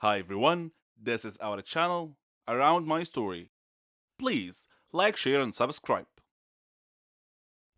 Hi everyone, this is our channel Around My Story. Please like, share and subscribe.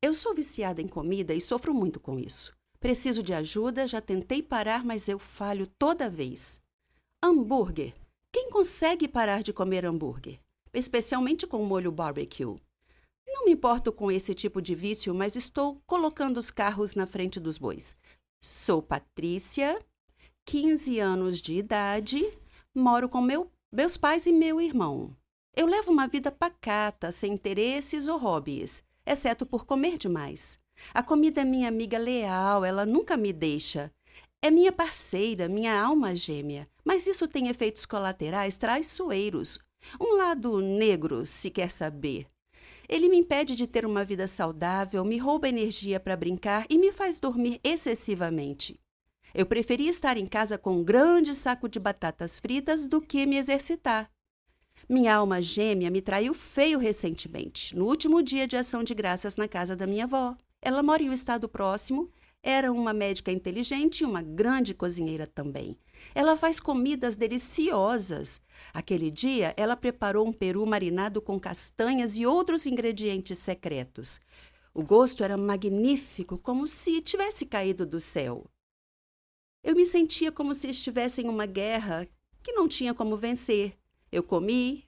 Eu sou viciada em comida e sofro muito com isso. Preciso de ajuda, já tentei parar, mas eu falho toda vez. Hambúrguer. Quem consegue parar de comer hambúrguer? Especialmente com molho barbecue. Não me importo com esse tipo de vício, mas estou colocando os carros na frente dos bois. Sou Patrícia, 15 anos de idade, moro com meus pais e meu irmão. Eu levo uma vida pacata, sem interesses ou hobbies, exceto por comer demais. A comida é minha amiga leal, ela nunca me deixa. É minha parceira, minha alma gêmea, mas isso tem efeitos colaterais traiçoeiros. Um lado negro, se quer saber. Ele me impede de ter uma vida saudável, me rouba energia para brincar e me faz dormir excessivamente. Eu preferia estar em casa com um grande saco de batatas fritas do que me exercitar. Minha alma gêmea me traiu feio recentemente, no último dia de ação de graças na casa da minha avó. Ela mora em um estado próximo, era uma médica inteligente e uma grande cozinheira também. Ela faz comidas deliciosas. Aquele dia, ela preparou um peru marinado com castanhas e outros ingredientes secretos. O gosto era magnífico, como se tivesse caído do céu. Eu me sentia como se estivesse em uma guerra que não tinha como vencer. Eu comi.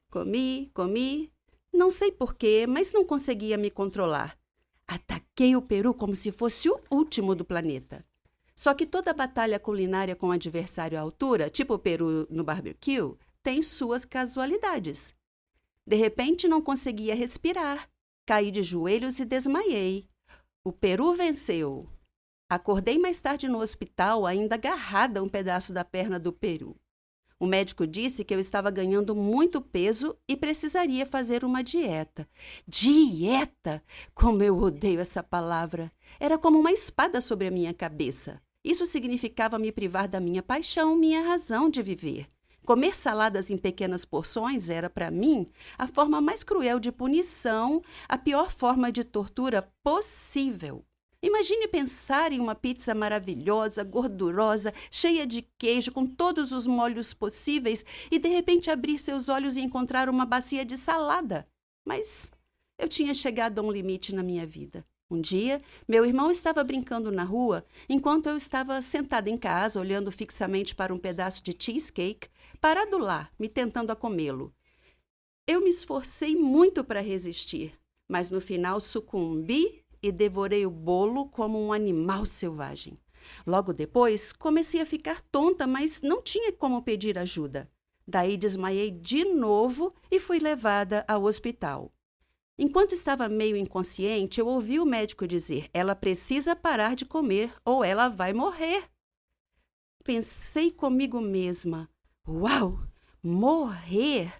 Não sei porquê, mas não conseguia me controlar. Ataquei o peru como se fosse o último do planeta. Só que toda batalha culinária com adversário à altura, tipo o peru no barbecue, tem suas casualidades. De repente, não conseguia respirar. Caí de joelhos e desmaiei. O peru venceu. Acordei mais tarde no hospital, ainda agarrada a um pedaço da perna do peru. O médico disse que eu estava ganhando muito peso e precisaria fazer uma dieta. Dieta! Como eu odeio essa palavra! Era como uma espada sobre a minha cabeça. Isso significava me privar da minha paixão, minha razão de viver. Comer saladas em pequenas porções era, para mim, a forma mais cruel de punição, a pior forma de tortura possível. Imagine pensar em uma pizza maravilhosa, gordurosa, cheia de queijo, com todos os molhos possíveis e, de repente, abrir seus olhos e encontrar uma bacia de salada. Mas eu tinha chegado a um limite na minha vida. Um dia, meu irmão estava brincando na rua, enquanto eu estava sentada em casa, olhando fixamente para um pedaço de cheesecake, parado lá, me tentando a comê-lo. Eu me esforcei muito para resistir, mas no final sucumbi e devorei o bolo como um animal selvagem. Logo depois, comecei a ficar tonta, mas não tinha como pedir ajuda. Daí desmaiei de novo e fui levada ao hospital. Enquanto estava meio inconsciente, eu ouvi o médico dizer: "Ela precisa parar de comer ou ela vai morrer." Pensei comigo mesma: "Uau! Morrer?"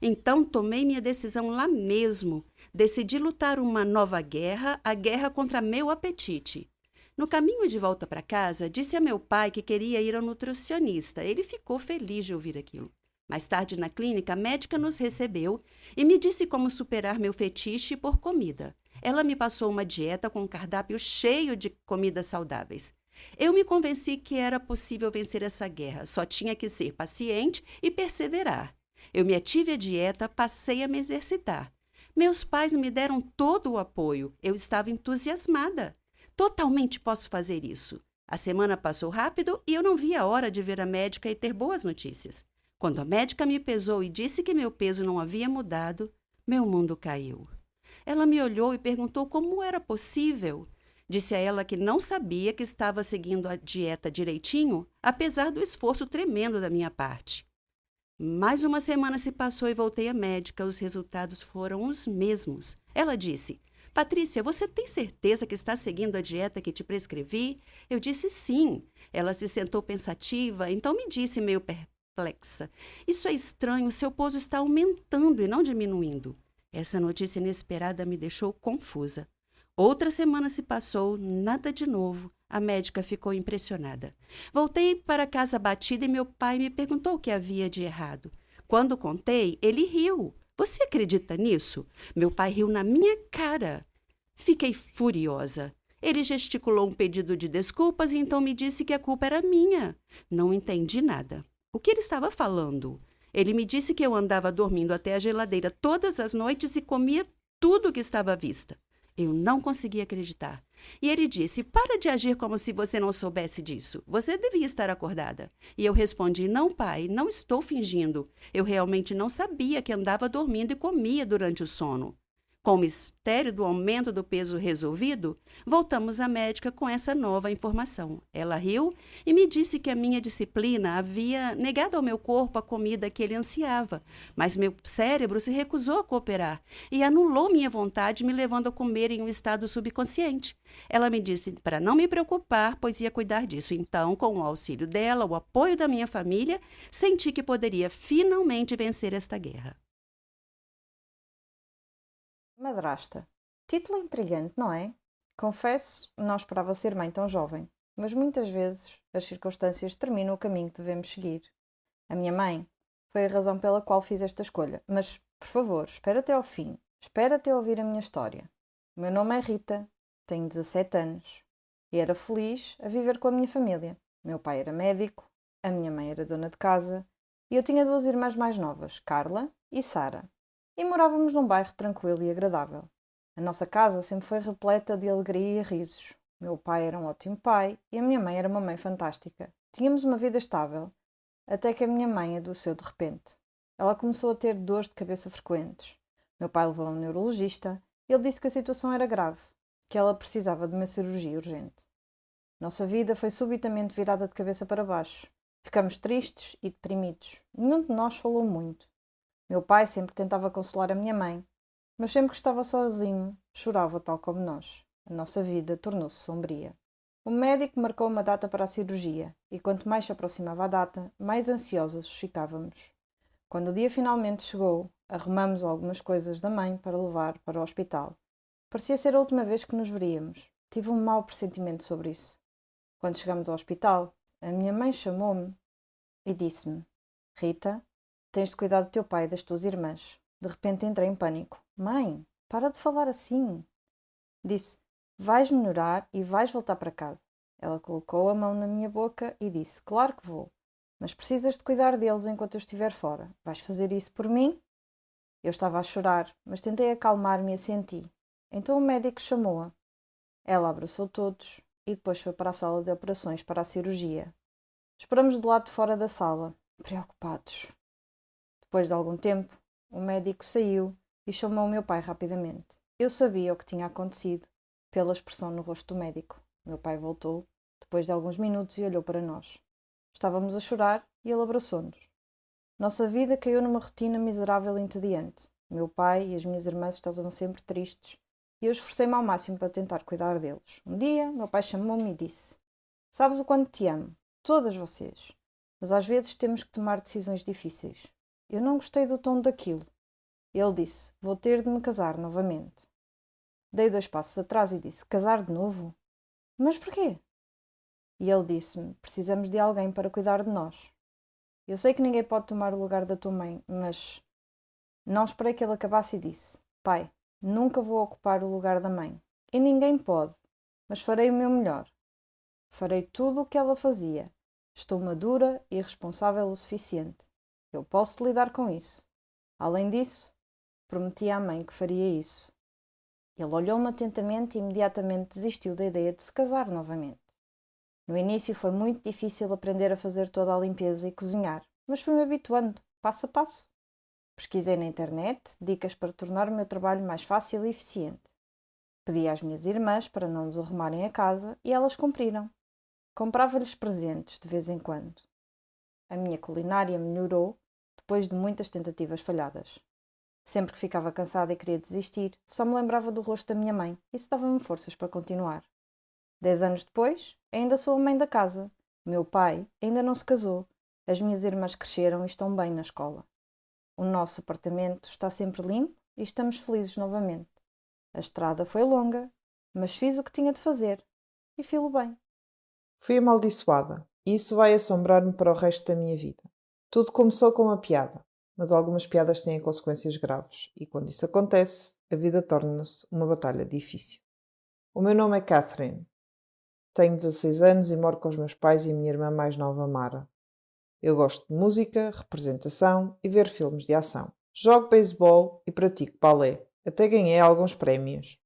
Então tomei minha decisão lá mesmo. Decidi lutar uma nova guerra, a guerra contra meu apetite. No caminho de volta para casa, disse a meu pai que queria ir ao nutricionista. Ele ficou feliz de ouvir aquilo. Mais tarde, na clínica, a médica nos recebeu e me disse como superar meu fetiche por comida. Ela me passou uma dieta com um cardápio cheio de comidas saudáveis. Eu me convenci que era possível vencer essa guerra, só tinha que ser paciente e perseverar. Eu me ative à dieta, passei a me exercitar. Meus pais me deram todo o apoio. Eu estava entusiasmada. Totalmente posso fazer isso. A semana passou rápido e eu não vi a hora de ver a médica e ter boas notícias. Quando a médica me pesou e disse que meu peso não havia mudado, meu mundo caiu. Ela me olhou e perguntou como era possível. Disse a ela que não sabia que estava seguindo a dieta direitinho, apesar do esforço tremendo da minha parte. Mais uma semana se passou e voltei à médica. Os resultados foram os mesmos. Ela disse: "Patrícia, você tem certeza que está seguindo a dieta que te prescrevi?" Eu disse sim. Ela se sentou pensativa, então me disse, meio perplexa: "Isso é estranho, seu peso está aumentando e não diminuindo." Essa notícia inesperada me deixou confusa. Outra semana se passou, nada de novo. A médica ficou impressionada. Voltei para casa abatida e meu pai me perguntou o que havia de errado. Quando contei, ele riu. "Você acredita nisso?" Meu pai riu na minha cara. Fiquei furiosa. Ele gesticulou um pedido de desculpas e então me disse que a culpa era minha. Não entendi nada. O que ele estava falando? Ele me disse que eu andava dormindo até a geladeira todas as noites e comia tudo que estava à vista. Eu não conseguia acreditar. E ele disse: para de agir como se você não soubesse disso. Você devia estar acordada. E eu respondi: não, pai, não estou fingindo. Eu realmente não sabia que andava dormindo e comia durante o sono. Com o mistério do aumento do peso resolvido, voltamos à médica com essa nova informação. Ela riu e me disse que a minha disciplina havia negado ao meu corpo a comida que ele ansiava, mas meu cérebro se recusou a cooperar e anulou minha vontade, me levando a comer em um estado subconsciente. Ela me disse para não me preocupar, pois ia cuidar disso. Então, com o auxílio dela, o apoio da minha família, senti que poderia finalmente vencer esta guerra. Madrasta. Título intrigante, não é? Confesso, não esperava ser mãe tão jovem, mas muitas vezes as circunstâncias determinam o caminho que devemos seguir. A minha mãe foi a razão pela qual fiz esta escolha, mas, por favor, espera até ao fim. Espera até ouvir a minha história. O meu nome é Rita, tenho 17 anos e era feliz a viver com a minha família. Meu pai era médico, a minha mãe era dona de casa e eu tinha duas irmãs mais novas, Carla e Sara. E morávamos num bairro tranquilo e agradável. A nossa casa sempre foi repleta de alegria e risos. Meu pai era um ótimo pai e a minha mãe era uma mãe fantástica. Tínhamos uma vida estável, até que a minha mãe adoeceu de repente. Ela começou a ter dores de cabeça frequentes. Meu pai levou a um neurologista e ele disse que a situação era grave, que ela precisava de uma cirurgia urgente. Nossa vida foi subitamente virada de cabeça para baixo. Ficamos tristes e deprimidos. Nenhum de nós falou muito. Meu pai sempre tentava consolar a minha mãe, mas sempre que estava sozinho, chorava tal como nós. A nossa vida tornou-se sombria. O médico marcou uma data para a cirurgia, e quanto mais se aproximava a data, mais ansiosos ficávamos. Quando o dia finalmente chegou, arrumamos algumas coisas da mãe para levar para o hospital. Parecia ser a última vez que nos veríamos. Tive um mau pressentimento sobre isso. Quando chegamos ao hospital, a minha mãe chamou-me e disse-me: Rita, tens de cuidar do teu pai e das tuas irmãs. De repente entrei em pânico. Mãe, para de falar assim. Disse: vais melhorar e vais voltar para casa. Ela colocou a mão na minha boca e disse: claro que vou, mas precisas de cuidar deles enquanto eu estiver fora. Vais fazer isso por mim? Eu estava a chorar, mas tentei acalmar-me e assenti. Então o médico chamou-a. Ela abraçou todos e depois foi para a sala de operações para a cirurgia. Esperamos do lado de fora da sala, preocupados. Depois de algum tempo, o médico saiu e chamou o meu pai rapidamente. Eu sabia o que tinha acontecido, pela expressão no rosto do médico. Meu pai voltou, depois de alguns minutos, e olhou para nós. Estávamos a chorar e ele abraçou-nos. Nossa vida caiu numa rotina miserável e entediante. Meu pai e as minhas irmãs estavam sempre tristes e eu esforcei-me ao máximo para tentar cuidar deles. Um dia, meu pai chamou-me e disse: sabes o quanto te amo, todas vocês, mas às vezes temos que tomar decisões difíceis. Eu não gostei do tom daquilo. Ele disse: vou ter de me casar novamente. Dei 2 passos atrás e disse: casar de novo? Mas porquê? E ele disse-me: precisamos de alguém para cuidar de nós. Eu sei que ninguém pode tomar o lugar da tua mãe, mas não esperei que ele acabasse e disse: pai, nunca vou ocupar o lugar da mãe. E ninguém pode, mas farei o meu melhor. Farei tudo o que ela fazia. Estou madura e responsável o suficiente. Eu posso lidar com isso. Além disso, prometi à mãe que faria isso. Ele olhou-me atentamente e imediatamente desistiu da ideia de se casar novamente. No início foi muito difícil aprender a fazer toda a limpeza e cozinhar, mas fui-me habituando, passo a passo. Pesquisei na internet dicas para tornar o meu trabalho mais fácil e eficiente. Pedi às minhas irmãs para não desarrumarem a casa e elas cumpriram. Comprava-lhes presentes de vez em quando. A minha culinária melhorou depois de muitas tentativas falhadas. Sempre que ficava cansada e queria desistir, só me lembrava do rosto da minha mãe. Isso dava-me forças para continuar. 10 anos depois, ainda sou a mãe da casa. O meu pai ainda não se casou. As minhas irmãs cresceram e estão bem na escola. O nosso apartamento está sempre limpo e estamos felizes novamente. A estrada foi longa, mas fiz o que tinha de fazer. E filo bem. Fui amaldiçoada, e isso vai assombrar-me para o resto da minha vida. Tudo começou com uma piada, mas algumas piadas têm consequências graves, e quando isso acontece, a vida torna-se uma batalha difícil. O meu nome é Catherine. Tenho 16 anos e moro com os meus pais e a minha irmã mais nova, Mara. Eu gosto de música, representação e ver filmes de ação. Jogo beisebol e pratico balé. Até ganhei alguns prémios.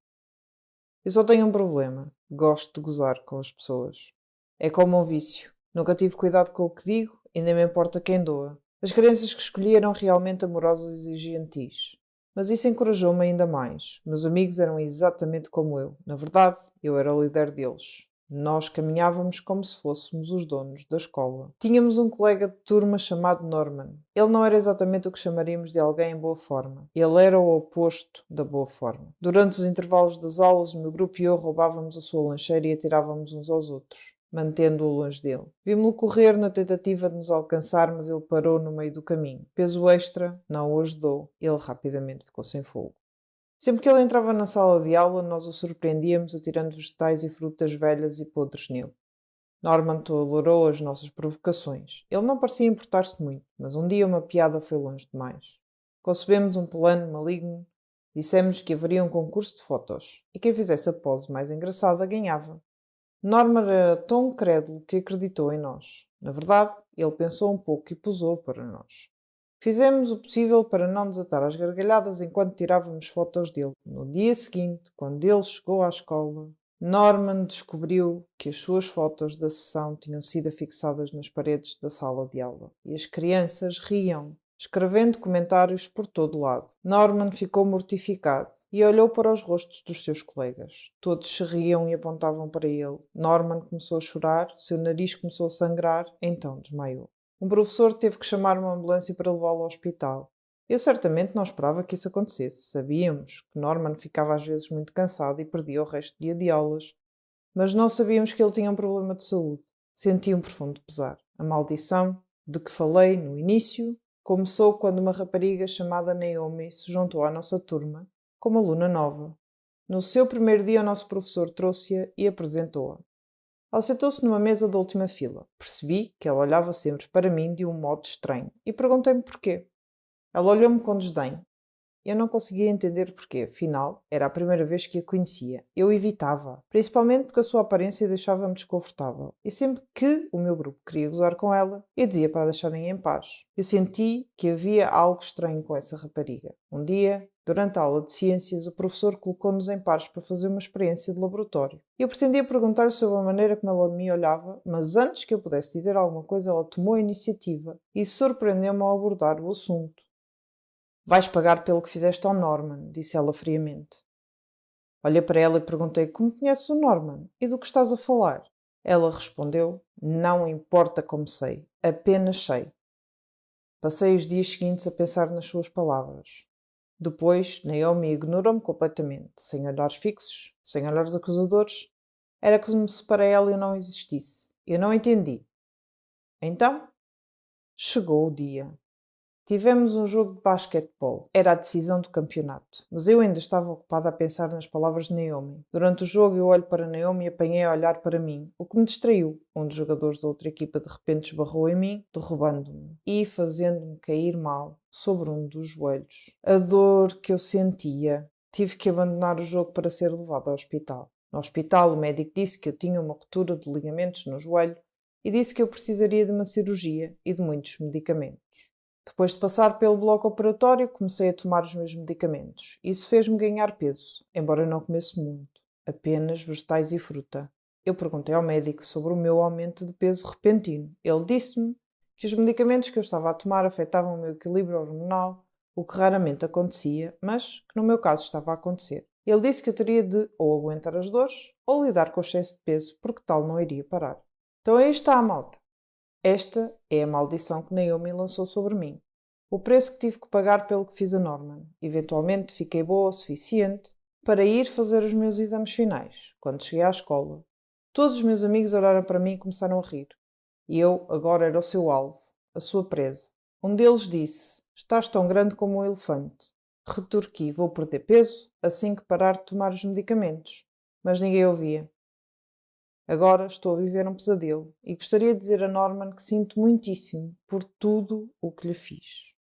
Eu só tenho um problema. Gosto de gozar com as pessoas. É como um vício. Nunca tive cuidado com o que digo e nem me importa quem doa. As crianças que escolhi eram realmente amorosas e gentis. Mas isso encorajou-me ainda mais. Meus amigos eram exatamente como eu. Na verdade, eu era o líder deles. Nós caminhávamos como se fôssemos os donos da escola. Tínhamos um colega de turma chamado Norman. Ele não era exatamente o que chamaríamos de alguém em boa forma. Ele era o oposto da boa forma. Durante os intervalos das aulas, o meu grupo e eu roubávamos a sua lancheira e atirávamos uns aos outros, mantendo-o longe dele. Vimos-lo correr na tentativa de nos alcançar, mas ele parou no meio do caminho. Peso extra não o ajudou. Ele rapidamente ficou sem fogo. Sempre que ele entrava na sala de aula, nós o surpreendíamos atirando vegetais e frutas velhas e podres nele. Norman tolerou as nossas provocações. Ele não parecia importar-se muito, mas um dia uma piada foi longe demais. Concebemos um plano maligno. Dissemos que haveria um concurso de fotos, e quem fizesse a pose mais engraçada ganhava. Norman era tão crédulo que acreditou em nós. Na verdade, ele pensou um pouco e posou para nós. Fizemos o possível para não desatar as gargalhadas enquanto tirávamos fotos dele. No dia seguinte, quando ele chegou à escola, Norman descobriu que as suas fotos da sessão tinham sido afixadas nas paredes da sala de aula. E as crianças riam, escrevendo comentários por todo lado. Norman ficou mortificado e olhou para os rostos dos seus colegas. Todos se riam e apontavam para ele. Norman começou a chorar, seu nariz começou a sangrar, então desmaiou. Um professor teve que chamar uma ambulância para levá-lo ao hospital. Eu certamente não esperava que isso acontecesse. Sabíamos que Norman ficava às vezes muito cansado e perdia o resto do dia de aulas, mas não sabíamos que ele tinha um problema de saúde. Senti um profundo pesar. A maldição de que falei no início começou quando uma rapariga chamada Naomi se juntou à nossa turma como aluna nova. No seu primeiro dia, o nosso professor trouxe-a e apresentou-a. Ela sentou-se numa mesa da última fila. Percebi que ela olhava sempre para mim de um modo estranho e perguntei-me porquê. Ela olhou-me com desdém. Eu não conseguia entender porquê, afinal, era a primeira vez que a conhecia. Eu evitava, principalmente porque a sua aparência deixava-me desconfortável. E sempre que o meu grupo queria gozar com ela, eu dizia para a deixarem em paz. Eu senti que havia algo estranho com essa rapariga. Um dia, durante a aula de ciências, o professor colocou-nos em pares para fazer uma experiência de laboratório. Eu pretendia perguntar sobre a maneira como ela me olhava, mas antes que eu pudesse dizer alguma coisa, ela tomou a iniciativa e surpreendeu-me ao abordar o assunto. Vais pagar pelo que fizeste ao Norman, disse ela friamente. Olhei para ela e perguntei como conheces o Norman e do que estás a falar. Ela respondeu, não importa como sei, apenas sei. Passei os dias seguintes a pensar nas suas palavras. Depois, Naomi ignorou-me completamente, sem olhares fixos, sem olhares acusadores. Era como se para ela eu não existisse. Eu não entendi. Então, chegou o dia. Tivemos um jogo de basquetebol. Era a decisão do campeonato. Mas eu ainda estava ocupada a pensar nas palavras de Naomi. Durante o jogo eu olho para Naomi e apanhei a olhar para mim, o que me distraiu. Um dos jogadores da outra equipa de repente esbarrou em mim, derrubando-me e fazendo-me cair mal sobre um dos joelhos. A dor que eu sentia. Tive que abandonar o jogo para ser levado ao hospital. No hospital o médico disse que eu tinha uma ruptura de ligamentos no joelho e disse que eu precisaria de uma cirurgia e de muitos medicamentos. Depois de passar pelo bloco operatório, comecei a tomar os meus medicamentos. Isso fez-me ganhar peso, embora eu não comesse muito, apenas vegetais e fruta. Eu perguntei ao médico sobre o meu aumento de peso repentino. Ele disse-me que os medicamentos que eu estava a tomar afetavam o meu equilíbrio hormonal, o que raramente acontecia, mas que no meu caso estava a acontecer. Ele disse que eu teria de ou aguentar as dores ou lidar com o excesso de peso, porque tal não iria parar. Então aí está a malta. Esta é a maldição que Naomi lançou sobre mim. O preço que tive que pagar pelo que fiz a Norman. Eventualmente fiquei boa o suficiente para ir fazer os meus exames finais. Quando cheguei à escola, todos os meus amigos olharam para mim e começaram a rir. E eu agora era o seu alvo, a sua presa. Um deles disse, estás tão grande como um elefante. Retorqui, vou perder peso assim que parar de tomar os medicamentos. Mas ninguém ouvia. Agora estou a viver um pesadelo e gostaria de dizer a Norman que sinto muitíssimo por tudo o que lhe fiz.